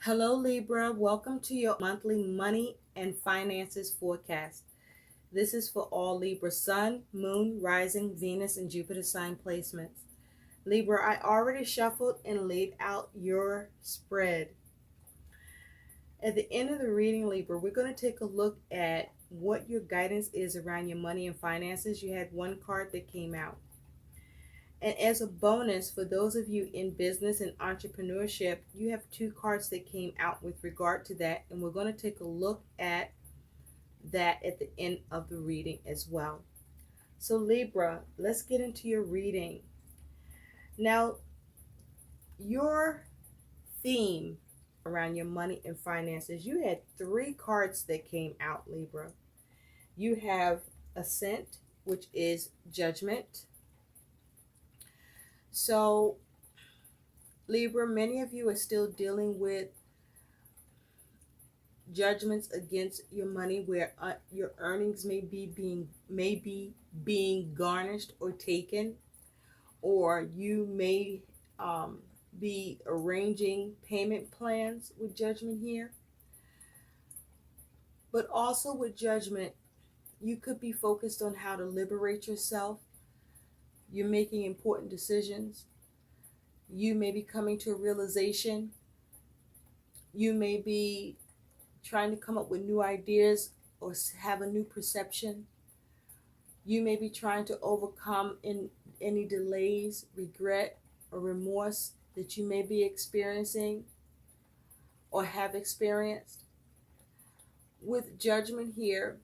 Hello, Libra. Welcome to your monthly money and finances forecast. This is for all Libra Sun, Moon, Rising, Venus, and Jupiter sign placements. Libra, I already shuffled and laid out your spread. At the end of the reading, Libra, we're going to take a look at what your guidance is around your money and finances. You had one card that came out. And as a bonus, for those of you in business and entrepreneurship, you have two cards that came out with regard to that. And we're going to take a look at that at the end of the reading as well. So Libra, let's get into your reading. Now, your theme around your money and finances, you had three cards that came out, Libra. You have Ascent, which is judgment. So, Libra, many of you are still dealing with judgments against your money where your earnings may be being garnished or taken, or you may be arranging payment plans with judgment here. But also with judgment, you could be focused on how to liberate yourself. You're making important decisions. You may be coming to a realization. You may be trying to come up with new ideas or have a new perception. You may be trying to overcome any delays, regret, or remorse that you may be experiencing or have experienced. With judgment here,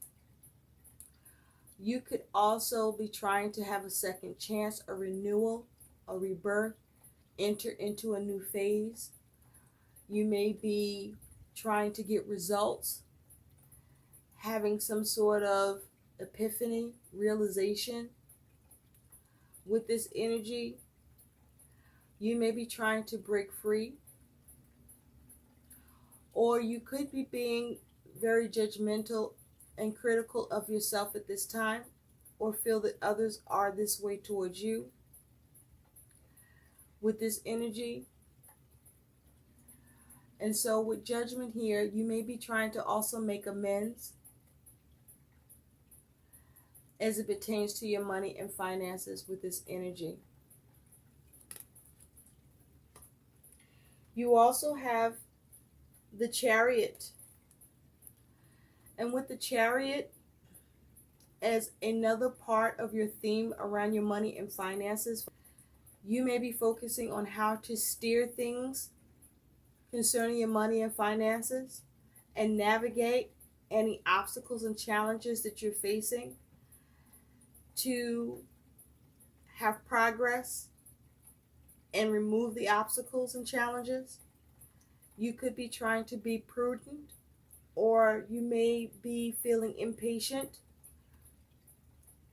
you could also be trying to have a second chance, a renewal, a rebirth, enter into a new phase. You may be trying to get results, having some sort of epiphany, realization. With this energy, you may be trying to break free, or you could be being very judgmental and critical of yourself at this time, or feel that others are this way towards you. With this energy, and so with judgment here, you may be trying to also make amends as it pertains to your money and finances with this energy. You also have the Chariot. And with the Chariot as another part of your theme around your money and finances, you may be focusing on how to steer things concerning your money and finances and navigate any obstacles and challenges that you're facing to have progress and remove the obstacles and challenges. You could be trying to be prudent, or you may be feeling impatient,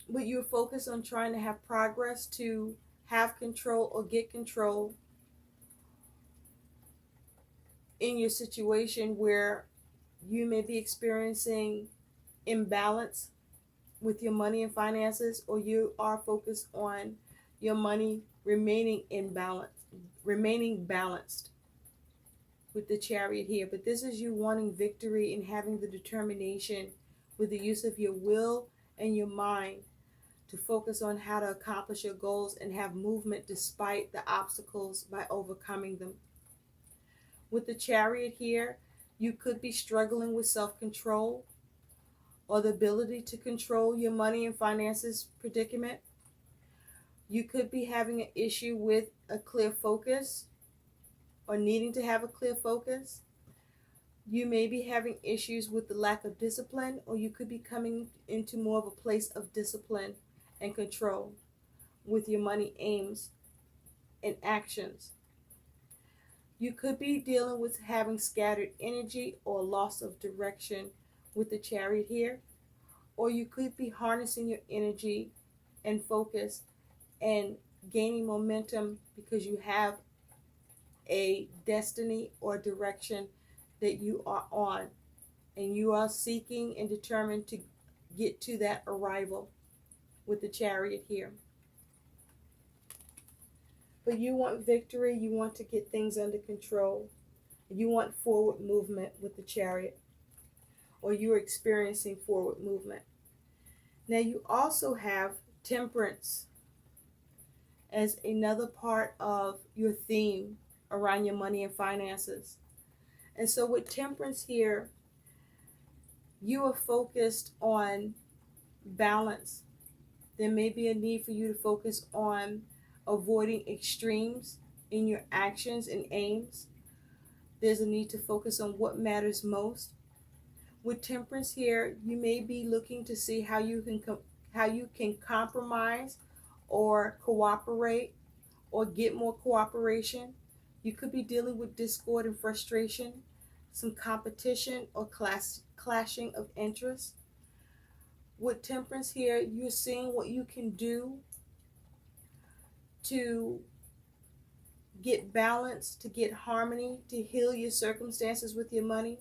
but you're focused on trying to have progress to have control or get control in your situation where you may be experiencing imbalance with your money and finances, or you are focused on your money remaining balanced with the Chariot here. But this is you wanting victory and having the determination with the use of your will and your mind to focus on how to accomplish your goals and have movement despite the obstacles by overcoming them. With the Chariot here, you could be struggling with self-control or the ability to control your money and finances predicament. You could be having an issue with a clear focus or needing to have a clear focus. You may be having issues with the lack of discipline, or you could be coming into more of a place of discipline and control with your money aims and actions. You could be dealing with having scattered energy or loss of direction with the Chariot here, or you could be harnessing your energy and focus and gaining momentum because you have a destiny or direction that you are on, and you are seeking and determined to get to that arrival with the Chariot here. But you want victory, you want to get things under control. You want forward movement with the Chariot, or you're experiencing forward movement. Now you also have Temperance as another part of your theme around your money and finances. And so with Temperance here, you are focused on balance. There may be a need for you to focus on avoiding extremes in your actions and aims. There's a need to focus on what matters most. With Temperance here, you may be looking to see how you can compromise or cooperate or get more cooperation. You could be dealing with discord and frustration, some competition or clashing of interests. With Temperance here, you're seeing what you can do to get balance, to get harmony, to heal your circumstances with your money.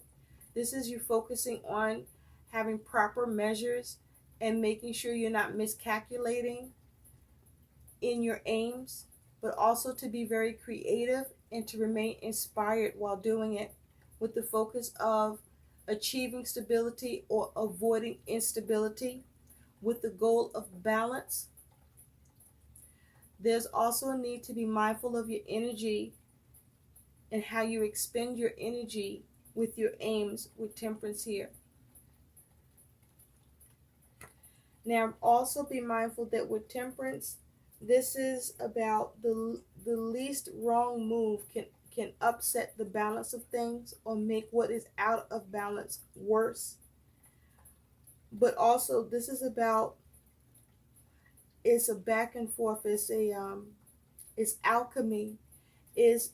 This is you focusing on having proper measures and making sure you're not miscalculating in your aims, but also to be very creative and to remain inspired while doing it, with the focus of achieving stability or avoiding instability with the goal of balance. There's also a need to be mindful of your energy and how you expend your energy with your aims with Temperance here. Now also be mindful that with Temperance, this is about the least wrong move can upset the balance of things or make what is out of balance worse. But also this is about, it's a back and forth, it's alchemy, is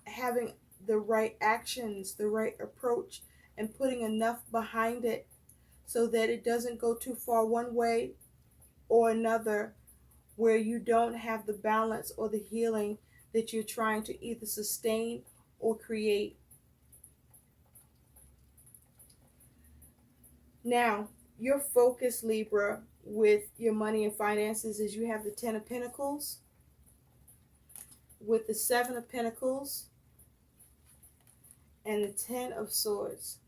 having the right actions, the right approach, and putting enough behind it so that it doesn't go too far one way or another, where you don't have the balance or the healing that you're trying to either sustain or create. Now, your focus, Libra, with your money and finances is you have the 10 of Pentacles with the 7 of Pentacles and the 10 of Swords.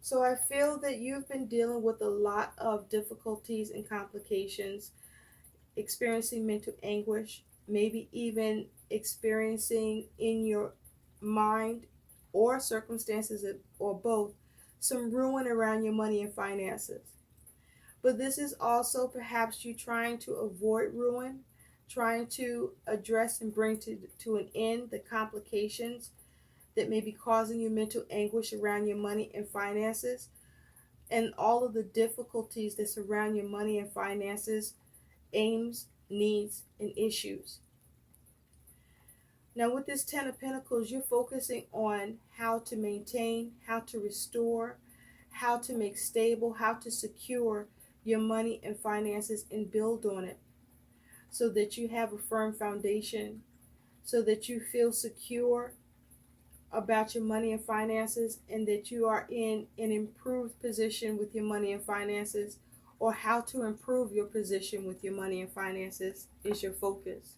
So I feel that you've been dealing with a lot of difficulties and complications, experiencing mental anguish, maybe even experiencing in your mind or circumstances or both some ruin around your money and finances. But this is also perhaps you trying to avoid ruin, trying to address and bring to an end the complications that may be causing you mental anguish around your money and finances, and all of the difficulties that surround your money and finances, aims, needs, and issues. Now with this 10 of Pentacles, you're focusing on how to maintain, how to restore, how to make stable, how to secure your money and finances and build on it so that you have a firm foundation, so that you feel secure about your money and finances, and that you are in an improved position with your money and finances, or how to improve your position with your money and finances is your focus.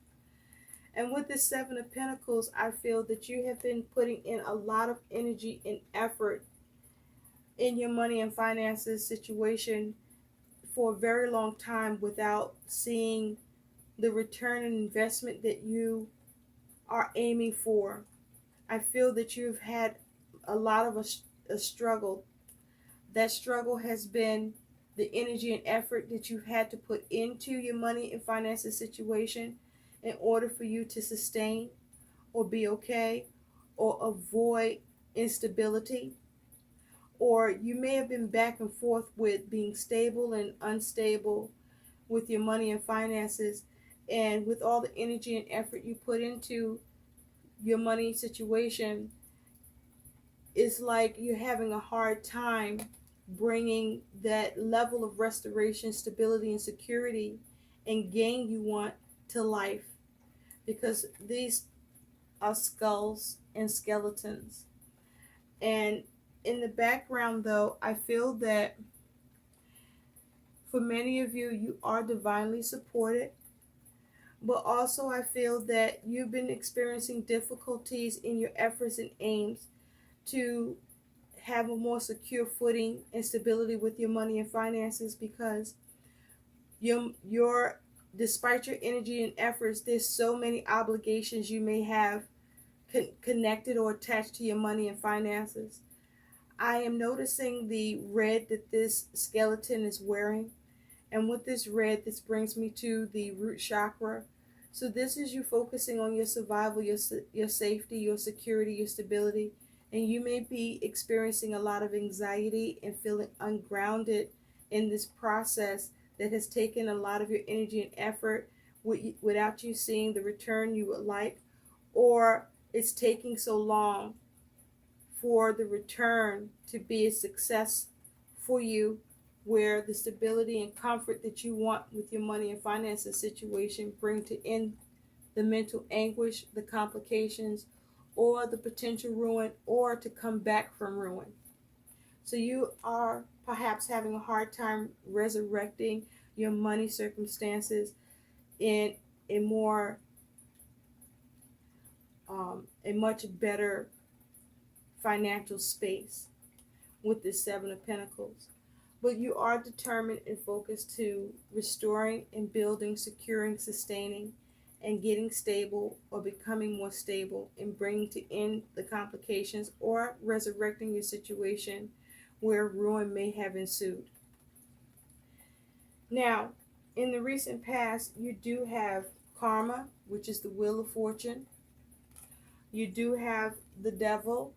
And with the 7 of Pentacles, I feel that you have been putting in a lot of energy and effort in your money and finances situation for a very long time without seeing the return on investment that you are aiming for. I feel that you've had a lot of a struggle. That struggle has been the energy and effort that you've had to put into your money and finances situation in order for you to sustain or be okay or avoid instability. Or you may have been back and forth with being stable and unstable with your money and finances, and with all the energy and effort you put into your money situation, it's like you're having a hard time bringing that level of restoration, stability, and security and gain you want to life, because these are skulls and skeletons. And in the background, though, I feel that for many of you, you are divinely supported, But also I feel that you've been experiencing difficulties in your efforts and aims to have a more secure footing and stability with your money and finances, because your despite your energy and efforts, there's so many obligations you may have connected or attached to your money and finances. I am noticing the red that this skeleton is wearing. And with this red, this brings me to the root chakra. So this is you focusing on your survival, your safety, your security, your stability. And you may be experiencing a lot of anxiety and feeling ungrounded in this process that has taken a lot of your energy and effort without you seeing the return you would like, or it's taking so long for the return to be a success for you, where the stability and comfort that you want with your money and finances situation bring to end the mental anguish, the complications, or the potential ruin, or to come back from ruin. So you are perhaps having a hard time resurrecting your money circumstances in a more a much better financial space with the Seven of Pentacles. But you are determined and focused to restoring and building, securing, sustaining, and getting stable or becoming more stable, and bringing to end the complications or resurrecting your situation where ruin may have ensued. Now, in the recent past, you do have karma, which is the wheel of fortune. You do have the devil,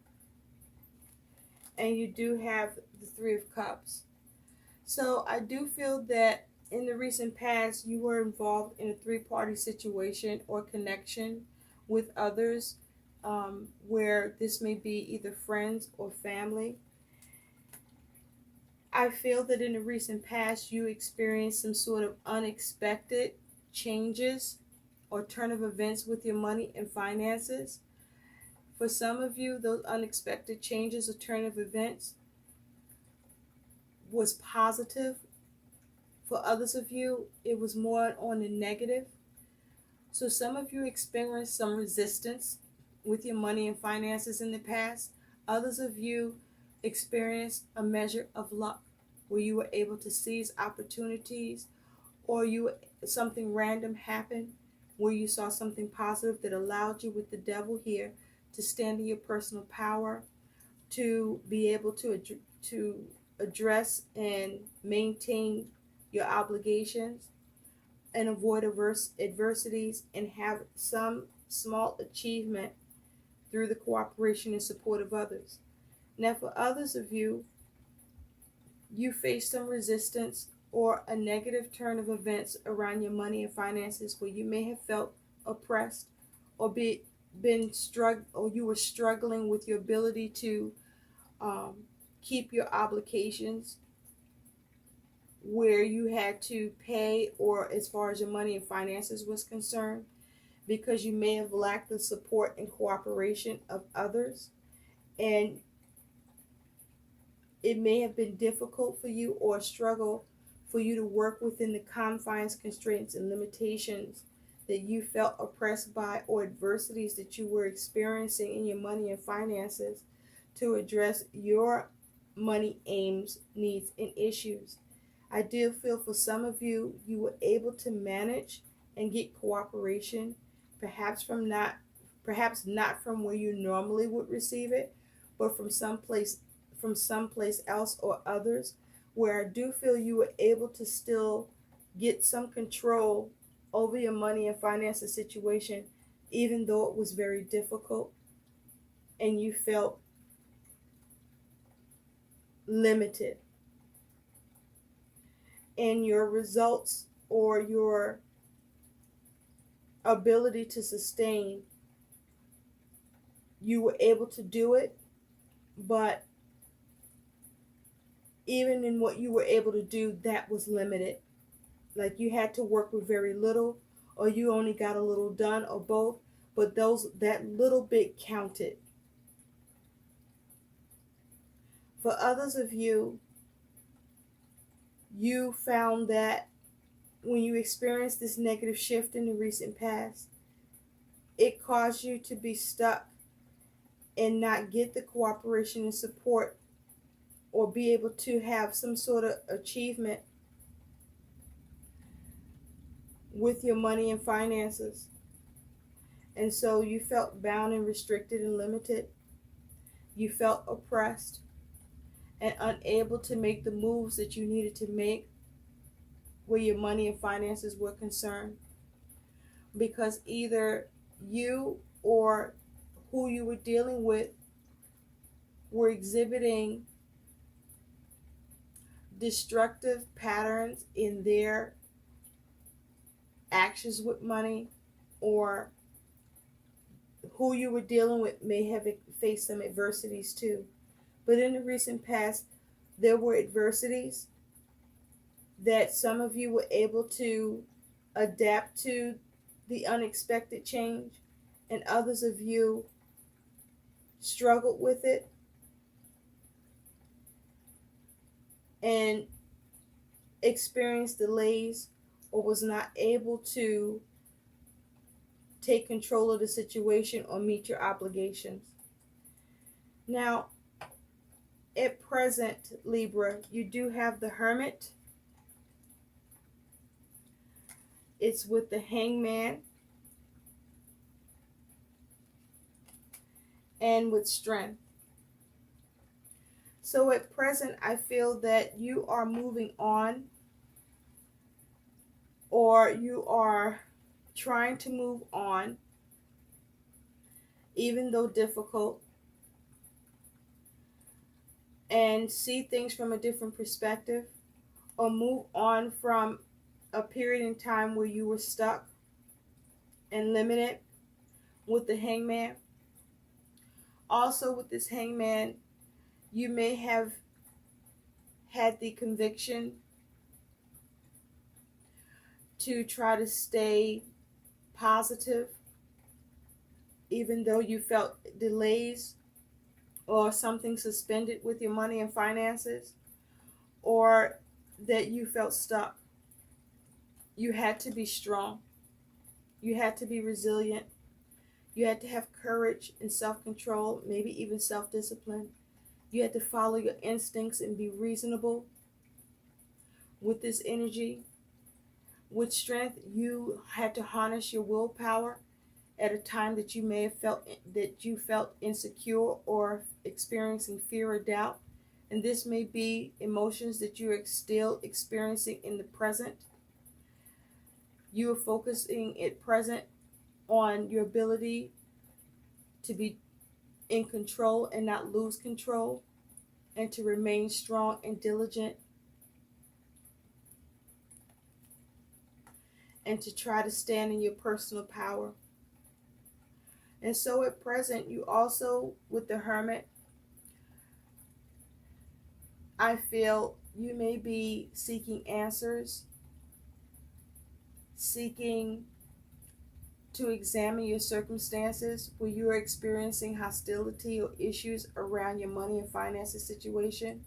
and you do have the Three of Cups. So I do feel that in the recent past, you were involved in a three-party situation or connection with others, where this may be either friends or family. I feel that in the recent past, you experienced some sort of unexpected changes or turn of events with your money and finances. For some of you, those unexpected changes or turn of events was positive. For others of you, it was more on the negative. So some of you experienced some resistance with your money and finances in the past. Others of you experienced a measure of luck, where you were able to seize opportunities, or something random happened where you saw something positive that allowed you, with the devil here, to stand in your personal power, to be able to address and maintain your obligations and avoid adversities, and have some small achievement through the cooperation and support of others. Now, for others of you, you face some resistance or a negative turn of events around your money and finances, where you may have felt oppressed or you were struggling with your ability to keep your obligations, where you had to pay, or as far as your money and finances was concerned, because you may have lacked the support and cooperation of others, and it may have been difficult for you or a struggle for you to work within the confines, constraints, and limitations that you felt oppressed by, or adversities that you were experiencing in your money and finances, to address your money aims, needs, and issues. I do feel for some of you, you were able to manage and get cooperation, perhaps not from where you normally would receive it, but from someplace else or others, where I do feel you were able to still get some control over your money and finances situation, even though it was very difficult and you felt limited in your results or your ability to sustain. You were able to do it, but even in what you were able to do, that was limited. Like you had to work with very little, or you only got a little done, or both, but that little bit counted. For others of you, you found that when you experienced this negative shift in the recent past, it caused you to be stuck and not get the cooperation and support or be able to have some sort of achievement with your money and finances. And so you felt bound and restricted and limited. You felt oppressed and unable to make the moves that you needed to make where your money and finances were concerned, because either you or who you were dealing with were exhibiting destructive patterns in their actions with money, or who you were dealing with may have faced some adversities too. But in the recent past, there were adversities that some of you were able to adapt to the unexpected change, and others of you struggled with it and experienced delays or was not able to take control of the situation or meet your obligations. Now, at present, Libra, you do have the Hermit. It's with the Hangman and with Strength. So at present, I feel that you are moving on, or you are trying to move on, even though difficult, and see things from a different perspective, or move on from a period in time where you were stuck and limited with the Hangman. Also with this Hangman, you may have had the conviction to try to stay positive, even though you felt delays or something suspended with your money and finances, or that you felt stuck. You had to be strong. You had to be resilient. You had to have courage and self-control, maybe even self-discipline. You had to follow your instincts and be reasonable with this energy. With Strength, you had to harness your willpower at a time that you may have felt insecure or experiencing fear or doubt. And this may be emotions that you are still experiencing in the present. You are focusing at present on your ability to be in control and not lose control, and to remain strong and diligent, and to try to stand in your personal power. And so at present, you also, with the Hermit, I feel you may be seeking answers, seeking to examine your circumstances where you are experiencing hostility or issues around your money and finances situation,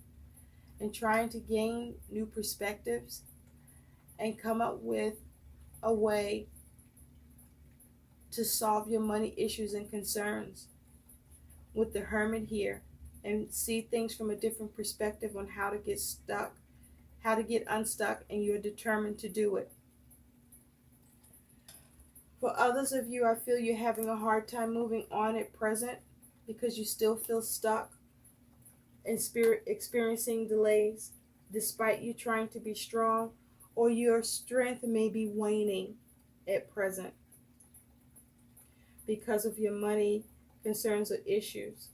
and trying to gain new perspectives and come up with a way to solve your money issues and concerns with the Hermit here, and see things from a different perspective on how to get unstuck, and you're determined to do it. For others of you, I feel you're having a hard time moving on at present because you still feel stuck and experiencing delays despite you trying to be strong, or your strength may be waning at present because of your money concerns or issues.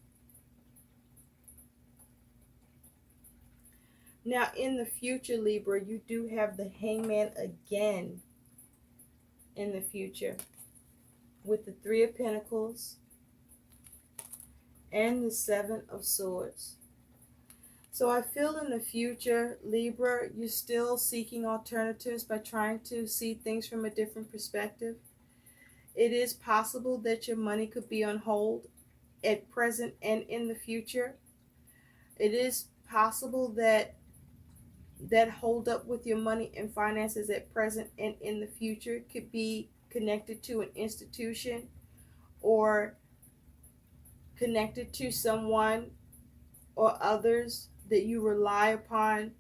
Now in the future, Libra, you do have the Hangman again in the future with the Three of Pentacles and the Seven of Swords. So I feel in the future, Libra, you're still seeking alternatives by trying to see things from a different perspective. It is possible that your money could be on hold at present and in the future. It is possible that that hold up with your money and finances at present and in the future could be connected to an institution or connected to someone or others that you rely upon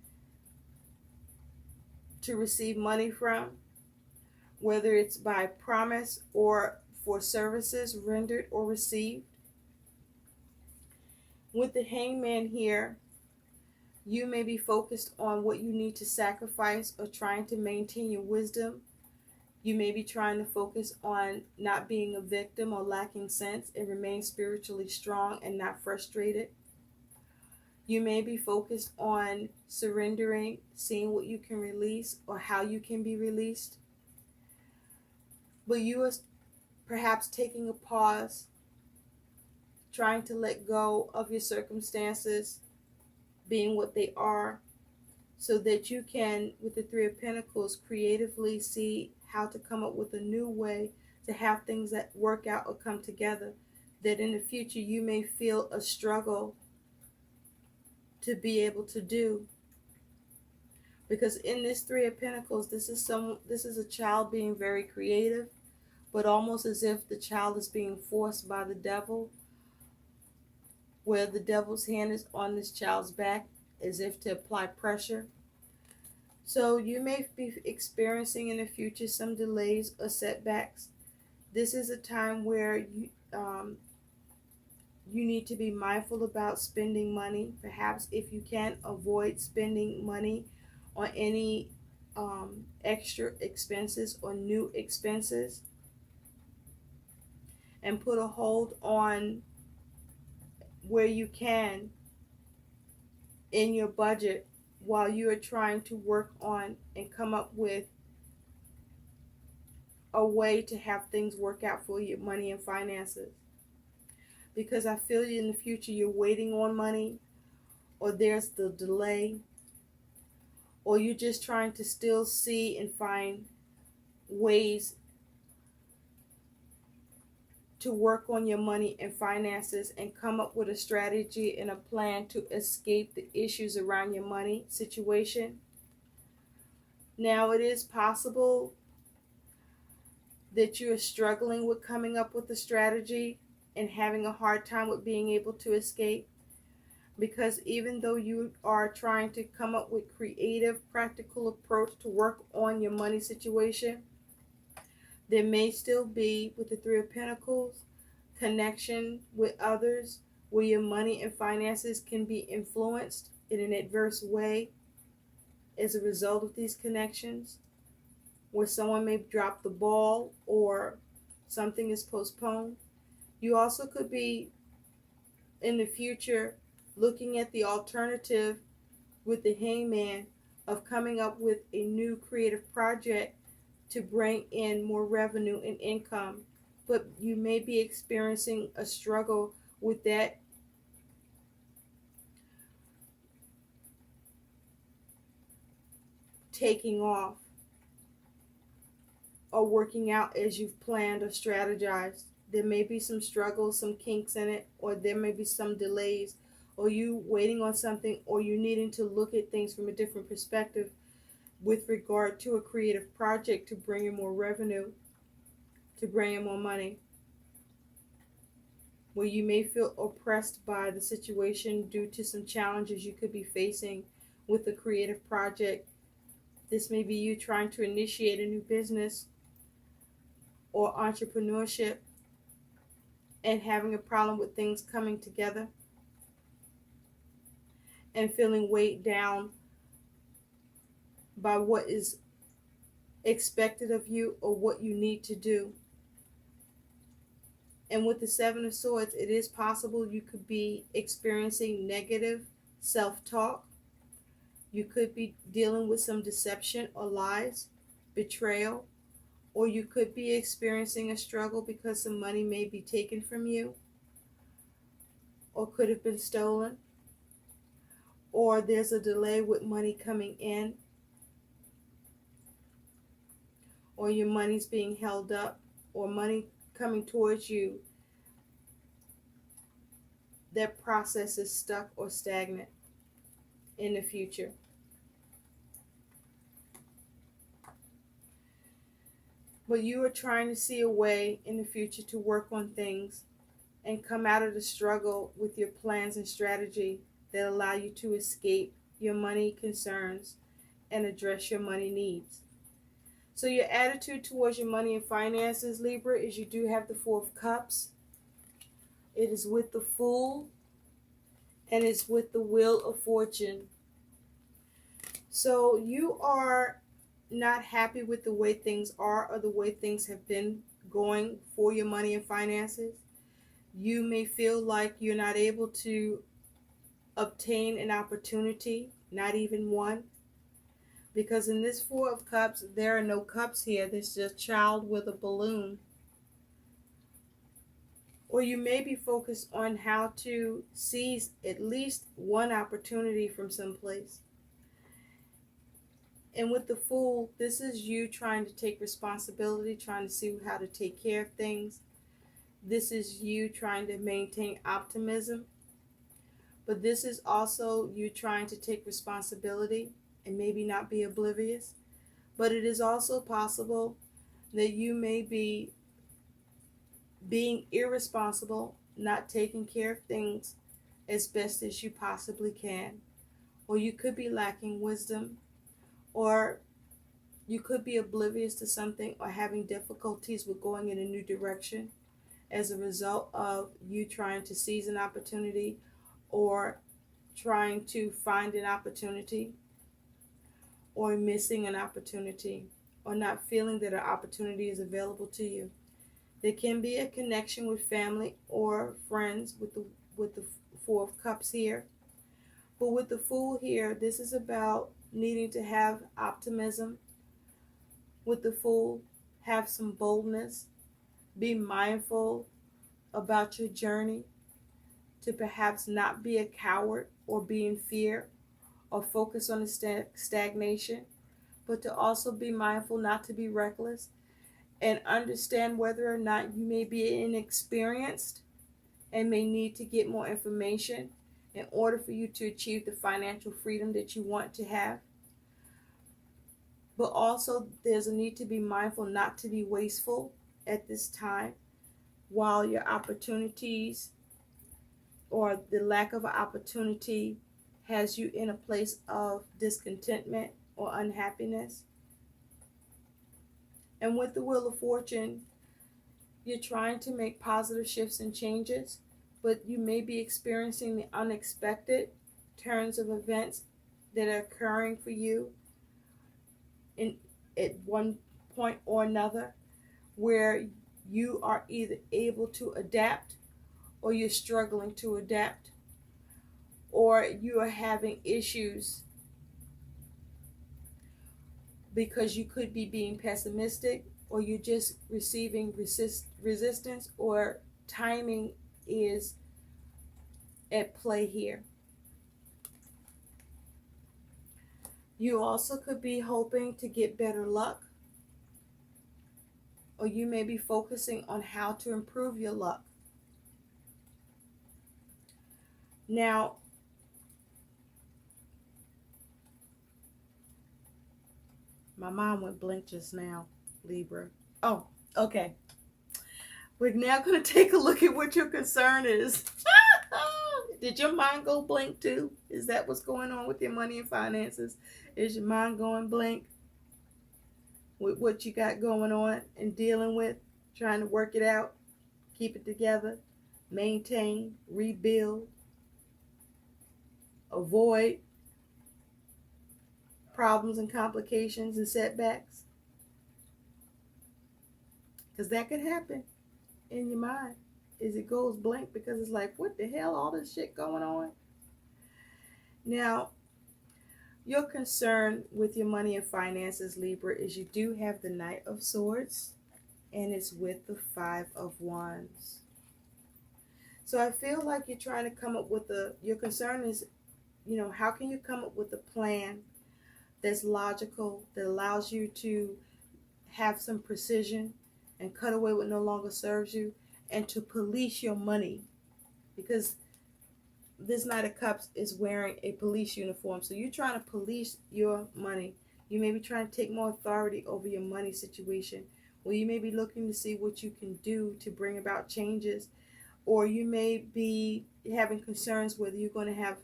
to receive money from, whether it's by promise or for services rendered or received. With the Hangman here, you may be focused on what you need to sacrifice or trying to maintain your wisdom. You may be trying to focus on not being a victim or lacking sense and remain spiritually strong and not frustrated. You may be focused on surrendering, seeing what you can release or how you can be released. But you are perhaps taking a pause, trying to let go of your circumstances being what they are, so that you can, with the Three of Pentacles, creatively see how to come up with a new way to have things that work out or come together, that in the future you may feel a struggle to be able to do. Because in this Three of Pentacles, this is a child being very creative, but almost as if the child is being forced by the devil, where the devil's hand is on this child's back as if to apply pressure. So you may be experiencing in the future some delays or setbacks. This is a time where you need to be mindful about spending money. Perhaps if you can, avoid spending money on any extra expenses or new expenses, and put a hold on where you can in your budget while you are trying to work on and come up with a way to have things work out for your money and finances. Because I feel you in the future, you're waiting on money, or there's the delay, or you're just trying to still see and find ways to work on your money and finances and come up with a strategy and a plan to escape the issues around your money situation. Now, it is possible that you are struggling with coming up with a strategy and having a hard time with being able to escape, because even though you are trying to come up with creative, practical approach to work on your money situation, there may still be, with the Three of Pentacles, connection with others where your money and finances can be influenced in an adverse way as a result of these connections, where someone may drop the ball or something is postponed. You also could be in the future looking at the alternative with the Hangman of coming up with a new creative project to bring in more revenue and income, but you may be experiencing a struggle with that taking off or working out as you've planned or strategized. There may be some struggles, some kinks in it, or there may be some delays, or you waiting on something, or you needing to look at things from a different perspective with regard to a creative project to bring in more revenue, to bring in more money, where you may feel oppressed by the situation due to some challenges you could be facing with the creative project. This may be you trying to initiate a new business or entrepreneurship and having a problem with things coming together and feeling weighed down by what is expected of you or what you need to do. And with the Seven of Swords, it is possible you could be experiencing negative self-talk. You could be dealing with some deception or lies, betrayal, or you could be experiencing a struggle because some money may be taken from you or could have been stolen, or there's a delay with money coming in, or your money's being held up, or money coming towards you, that process is stuck or stagnant in the future. But you are trying to see a way in the future to work on things and come out of the struggle with your plans and strategy that allow you to escape your money concerns and address your money needs. So your attitude towards your money and finances, Libra, is you do have the Four of Cups. It is with the Fool, and it's with the Wheel of Fortune. So you are not happy with the way things are or the way things have been going for your money and finances. You may feel like you're not able to obtain an opportunity, not even one. Because in this Four of Cups, there are no cups here. There's just a child with a balloon. Or you may be focused on how to seize at least one opportunity from someplace. And with the Fool, this is you trying to take responsibility, trying to see how to take care of things. This is you trying to maintain optimism. But this is also you trying to take responsibility and maybe not be oblivious. But it is also possible that you may be being irresponsible, not taking care of things as best as you possibly can. Or you could be lacking wisdom, or you could be oblivious to something or having difficulties with going in a new direction as a result of you trying to seize an opportunity or trying to find an opportunity or missing an opportunity or not feeling that an opportunity is available to you. There can be a connection with family or friends with the Four of Cups here. But with the Fool here, this is about needing to have optimism. With the Fool, have some boldness. Be mindful about your journey, to perhaps not be a coward or be in fear or focus on the stagnation, but to also be mindful not to be reckless and understand whether or not you may be inexperienced and may need to get more information in order for you to achieve the financial freedom that you want to have. But also there's a need to be mindful not to be wasteful at this time while your opportunities or the lack of opportunity has you in a place of discontentment or unhappiness. And with the Wheel of Fortune, you're trying to make positive shifts and changes, but you may be experiencing the unexpected turns of events that are occurring for you at one point or another, where you are either able to adapt or you're struggling to adapt, or you are having issues because you could be being pessimistic, or you're just receiving resistance, or timing is at play here. You also could be hoping to get better luck, or you may be focusing on how to improve your luck. Now, my mind went blank just now, Libra. Oh, okay. We're now going to take a look at what your concern is. Did your mind go blank too? Is that what's going on with your money and finances? Is your mind going blank with what you got going on and dealing with, trying to work it out, keep it together, maintain, rebuild, avoid problems and complications and setbacks? Because that could happen in your mind as it goes blank, because it's like, what the hell, all this shit going on? Now, your concern with your money and finances, Libra, is you do have the Knight of Swords, and it's with the Five of Wands. So I feel like you're trying to come up with your concern is, how can you come up with a plan that's logical, that allows you to have some precision and cut away what no longer serves you, and to police your money, because this Knight of Cups is wearing a police uniform. So you're trying to police your money. You may be trying to take more authority over your money situation, or you may be looking to see what you can do to bring about changes, or you may be having concerns whether you're going to have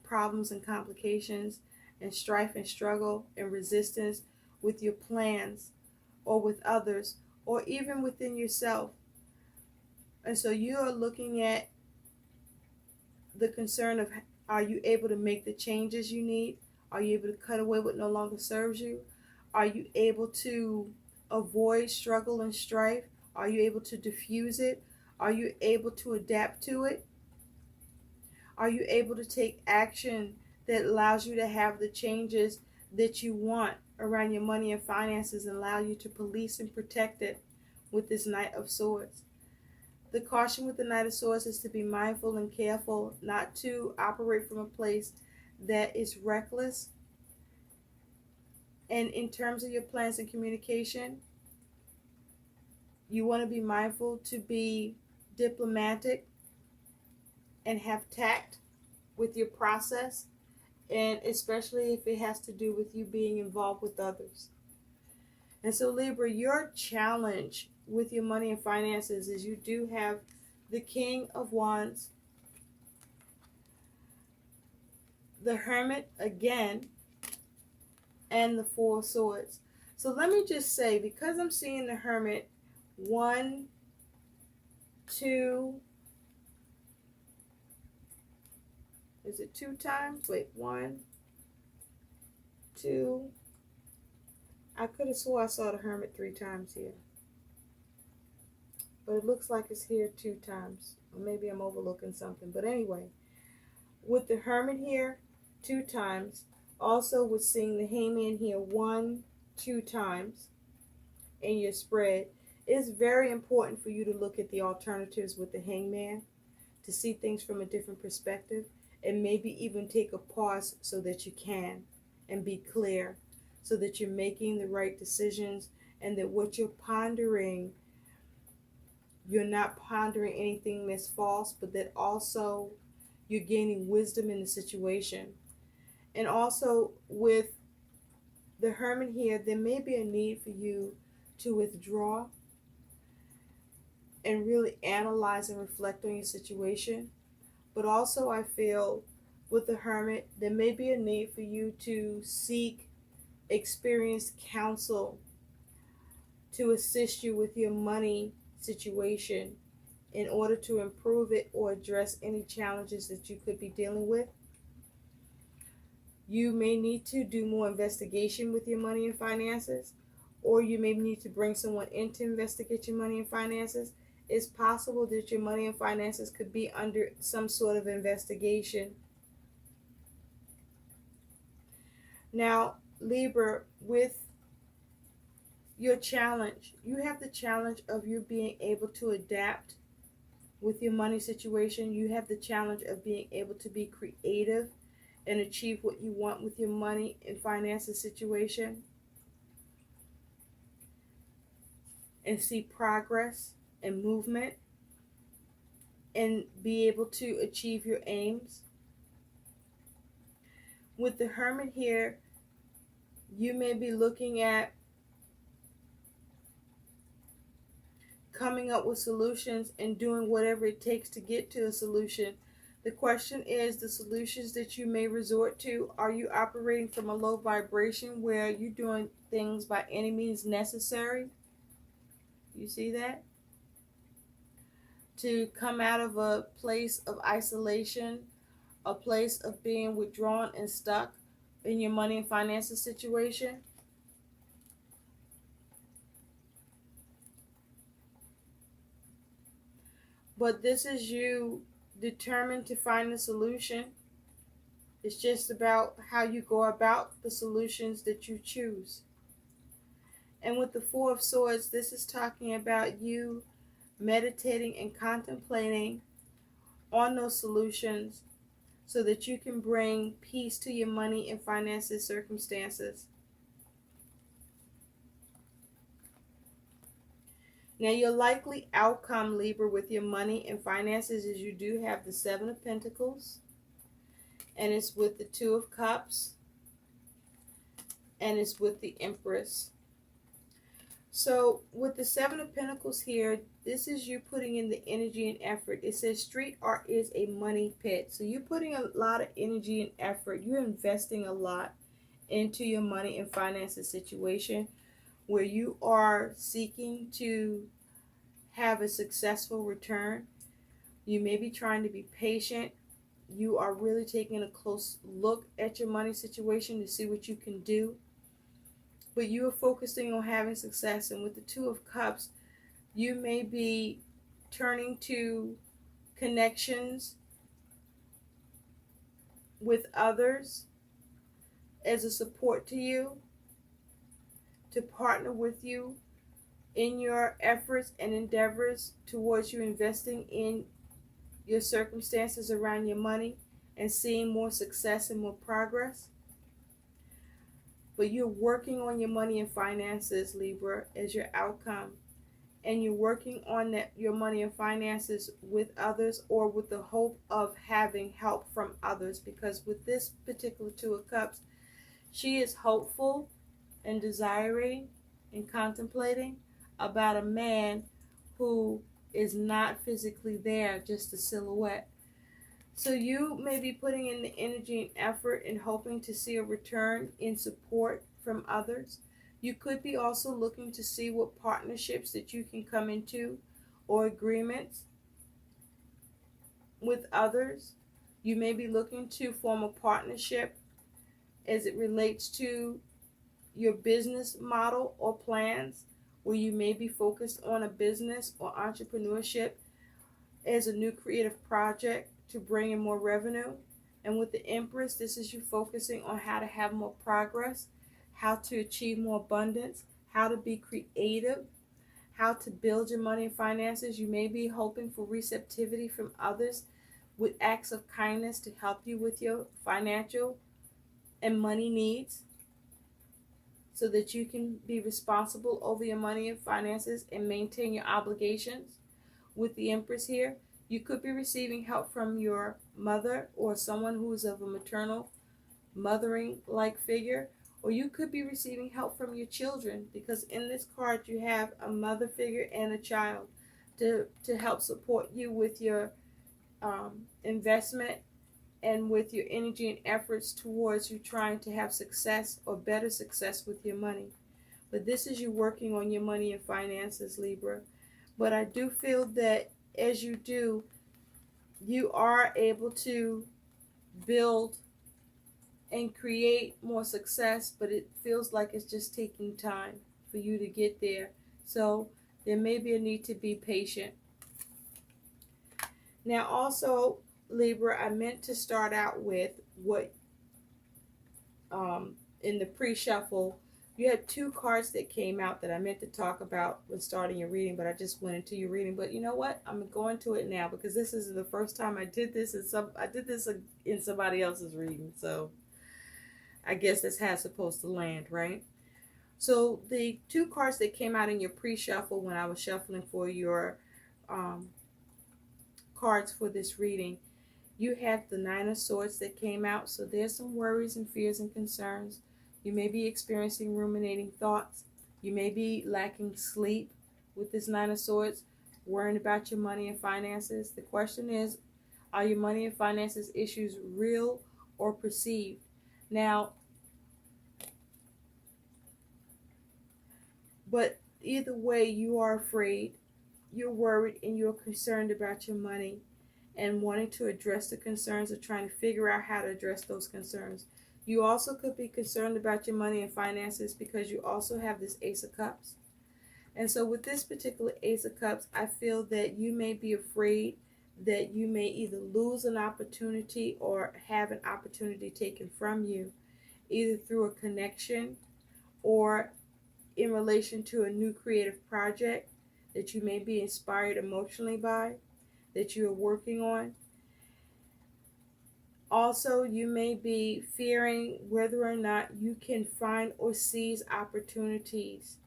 problems and complications and strife and struggle and resistance with your plans or with others or even within yourself. And so you are looking at the concern of, are you able to make the changes you need? Are you able to cut away what no longer serves you? Are you able to avoid struggle and strife? Are you able to diffuse it? Are you able to adapt to it? Are you able to take action that allows you to have the changes that you want around your money and finances and allow you to police and protect it with this Knight of Swords? The caution with the Knight of Swords is to be mindful and careful not to operate from a place that is reckless. And in terms of your plans and communication, you want to be mindful to be diplomatic and have tact with your process, and especially if it has to do with you being involved with others. And so Libra, your challenge with your money and finances is you do have the King of Wands, the Hermit again, and the Four of Swords. So let me just say, because I'm seeing the Hermit 1, 2, is it 2 times? Wait, 1, 2. I could have swore I saw the Hermit 3 times here. But it looks like it's here 2 times. Or maybe I'm overlooking something. But anyway, with the Hermit here 2 times, also with seeing the Hangman here 1, 2 times in your spread, it's very important for you to look at the alternatives with the Hangman, to see things from a different perspective, and maybe even take a pause so that you can, and be clear, so that you're making the right decisions, and that what you're pondering, you're not pondering anything that's false, but that also you're gaining wisdom in the situation. And also with the Hermit here, there may be a need for you to withdraw and really analyze and reflect on your situation. But also I feel with the Hermit, there may be a need for you to seek experienced counsel to assist you with your money situation in order to improve it or address any challenges that you could be dealing with. You may need to do more investigation with your money and finances, or you may need to bring someone in to investigate your money and finances. It's possible that your money and finances could be under some sort of investigation. Now, Libra, with your challenge, you have the challenge of you being able to adapt with your money situation. You have the challenge of being able to be creative and achieve what you want with your money and finances situation, and see progress and movement and be able to achieve your aims. With the Hermit here, you may be looking at coming up with solutions and doing whatever it takes to get to a solution. The question is, the solutions that you may resort to, are you operating from a low vibration where you're doing things by any means necessary? You see that? To come out of a place of isolation, a place of being withdrawn and stuck in your money and finances situation. But this is you determined to find the solution. It's just about how you go about the solutions that you choose. And with the Four of Swords, this is talking about you meditating and contemplating on those solutions so that you can bring peace to your money and finances circumstances. Now, your likely outcome, Libra, with your money and finances is you do have the Seven of Pentacles, and it's with the Two of Cups, and it's with the Empress. So with the Seven of Pentacles here, this is you putting in the energy and effort. It says street art is a money pit. So you're putting a lot of energy and effort. You're investing a lot into your money and finances situation where you are seeking to have a successful return. You may be trying to be patient. You are really taking a close look at your money situation to see what you can do. But you are focusing on having success. And with the Two of Cups, you may be turning to connections with others as a support to you, to partner with you in your efforts and endeavors towards you investing in your circumstances around your money and seeing more success and more progress. But you're working on your money and finances, Libra, as your outcome. And you're working on your money and finances with others, or with the hope of having help from others. Because with this particular Two of Cups, she is hopeful and desiring and contemplating about a man who is not physically there, just a silhouette. So you may be putting in the energy and effort and hoping to see a return in support from others. You could be also looking to see what partnerships that you can come into or agreements with others. You may be looking to form a partnership as it relates to your business model or plans, where you may be focused on a business or entrepreneurship as a new creative project to bring in more revenue. And with the Empress, this is you focusing on how to have more progress, how to achieve more abundance, how to be creative, how to build your money and finances. You may be hoping for receptivity from others with acts of kindness to help you with your financial and money needs, so that you can be responsible over your money and finances and maintain your obligations. With the Empress here, you could be receiving help from your mother or someone who is of a maternal, mothering-like figure, or you could be receiving help from your children, because in this card you have a mother figure and a child to help support you with your investment and with your energy and efforts towards you trying to have success or better success with your money. But this is you working on your money and finances, Libra. But I do feel that as you do, you are able to build and create more success, but it feels like it's just taking time for you to get there. So there may be a need to be patient. Now also, Libra, I meant to start out with what in the pre-shuffle, you had two cards that came out that I meant to talk about when starting your reading, but I just went into your reading. But you know what? I'm going to it now, because this is the first time I did this, and I did this in somebody else's reading. So I guess that's how it's supposed to land, right? So the two cards that came out in your pre-shuffle when I was shuffling for your cards for this reading, you have the Nine of Swords that came out. So there's some worries and fears and concerns. You may be experiencing ruminating thoughts. You may be lacking sleep with this Nine of Swords, worrying about your money and finances. The question is, are your money and finances issues real or perceived? Now, but either way, you are afraid, you're worried, and you're concerned about your money and wanting to address the concerns, or trying to figure out how to address those concerns. You also could be concerned about your money and finances because you also have this Ace of Cups. And so with this particular Ace of Cups, I feel that you may be afraid that you may either lose an opportunity or have an opportunity taken from you, either through a connection or in relation to a new creative project that you may be inspired emotionally by, that you are working on. Also, you may be fearing whether or not you can find or seize opportunities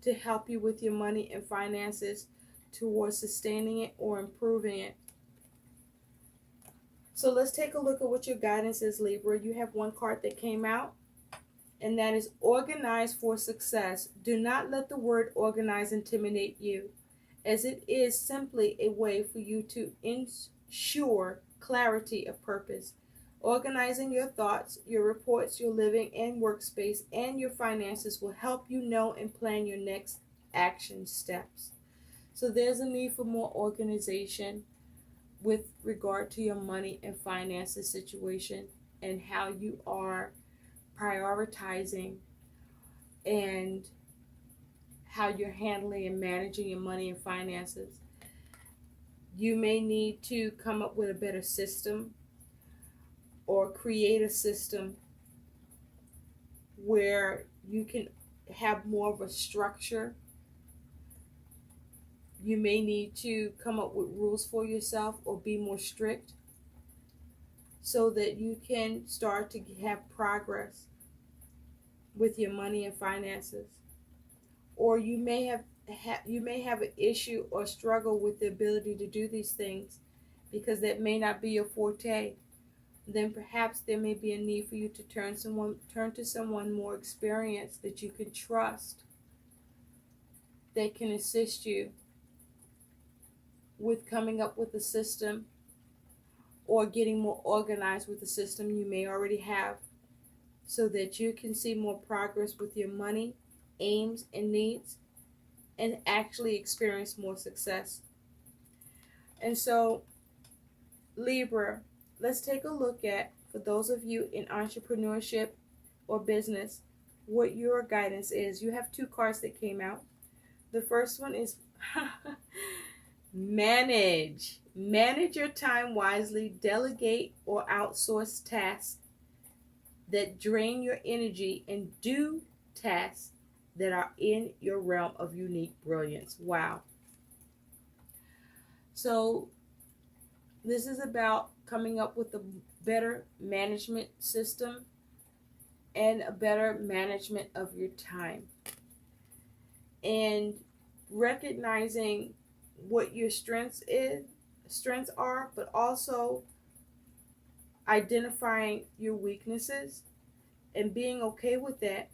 to help you with your money and finances towards sustaining it or improving it. So let's take a look at what your guidance is, Libra. You have one card that came out. and that is organize for success. Do not let the word organize intimidate you, as it is simply a way for you to ensure clarity of purpose. Organizing your thoughts, your reports, your living and workspace, and your finances will help you know and plan your next action steps. So there's a need for more organization with regard to your money and finances situation and how you are prioritizing and how you're handling and managing your money and finances. You may need to come up with a better system or create a system where you can have more of a structure. You may need to come up with rules for yourself or be more strict so that you can start to have progress with your money and finances. Or you may have an issue or struggle with the ability to do these things because that may not be your forte. Then perhaps there may be a need for you to turn to someone more experienced that you can trust, that can assist you with coming up with a system or getting more organized with the system you may already have, so that you can see more progress with your money, aims, and needs, and actually experience more success. And so, Libra, let's take a look at, for those of you in entrepreneurship or business, what your guidance is. You have two cards that came out. The first one is manage. Manage your time wisely. Delegate or outsource tasks that drain your energy and do tasks that are in your realm of unique brilliance. Wow. So this is about coming up with a better management system and a better management of your time, and recognizing what your strengths are, but also identifying your weaknesses and being okay with that.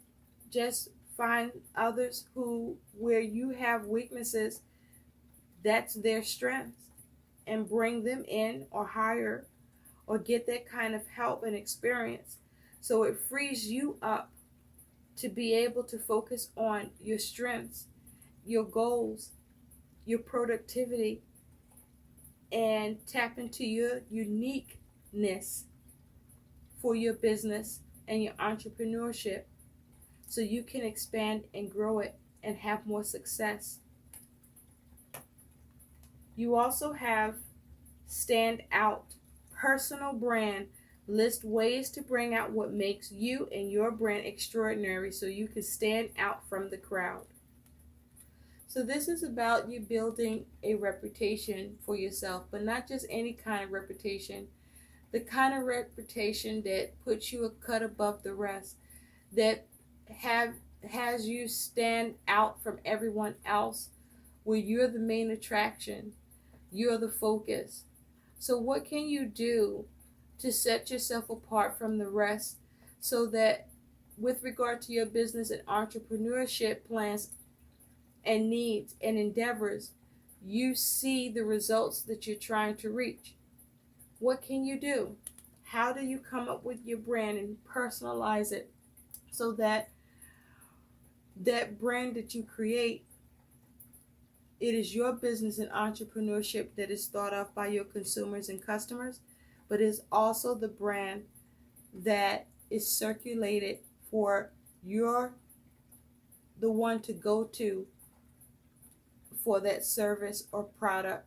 Just find others where you have weaknesses, that's their strengths, and bring them in or hire or get that kind of help and experience, so it frees you up to be able to focus on your strengths, your goals, your productivity, and tap into your uniqueness for your business and your entrepreneurship, so you can expand and grow it and have more success. You also have stand out, personal brand. List ways to bring out what makes you and your brand extraordinary so you can stand out from the crowd. So this is about you building a reputation for yourself, but not just any kind of reputation. The kind of reputation that puts you a cut above the rest, that has you stand out from everyone else, where you're the main attraction, you're the focus. So what can you do to set yourself apart from the rest, so that with regard to your business and entrepreneurship plans and needs and endeavors, you see the results that you're trying to reach? What can you do? How do you come up with your brand and personalize it so that that brand that you create, it is your business and entrepreneurship that is thought of by your consumers and customers, but is also the brand that is circulated for the one to go to for that service or product.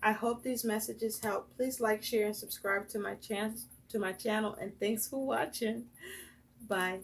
I hope these messages help. Please like, share, and subscribe to my channel, and thanks for watching. Bye.